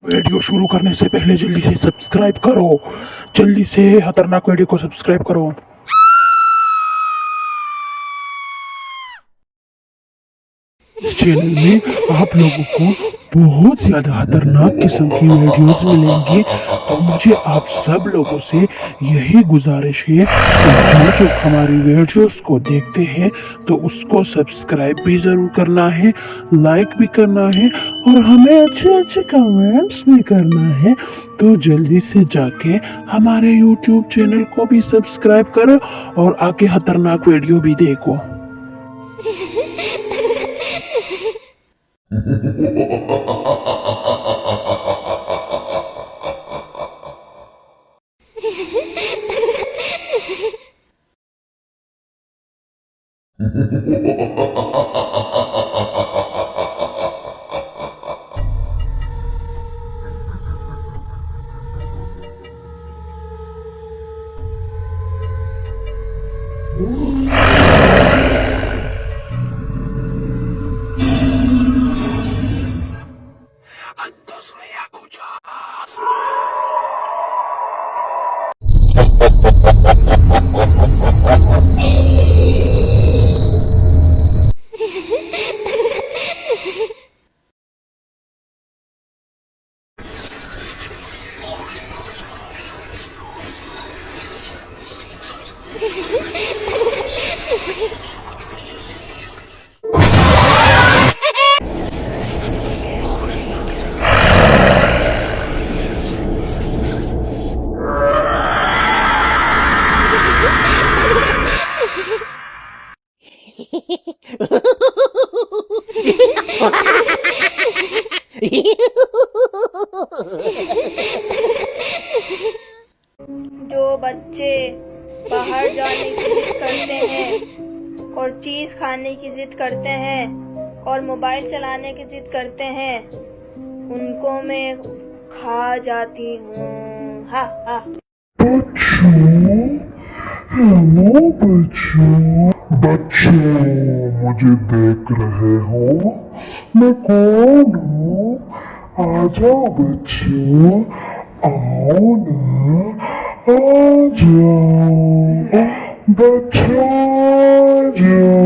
Video शुरू करने से पहले जल्दी से सब्सक्राइब करो। जल्दी से खतरनाक वीडियो को सब्सक्राइब करो। इस चैनल में आप लोगों को बहुत ज़्यादा खतरनाक किस्म की वीडियोस मिलेंगी, तो मुझे आप सब लोगों से यही गुजारिश है कि जो हमारी वीडियोस को देखते हैं तो उसको सब्सक्राइब भी ज़रूर करना है, लाइक भी करना है और हमें अच्छे अच्छे कमेंट्स भी करना है। तो जल्दी से जाके हमारे यूट्यूब चैनल को भी सब्सक्राइब करो और आगे खतरनाक वीडियो भी देखो। Antes le escuchas. जो बच्चे बाहर जाने की जिद करते हैं और चीज खाने की जिद करते हैं और मोबाइल चलाने की जिद करते हैं, उनको मैं खा जाती हूँ। हा हा। हेलो बच्चों, मुझे देख रहे हो? मैं कौन हूँ? आ जाओ बच्चों, आओ ना, आ जाओ बच्चों, आ जाओ।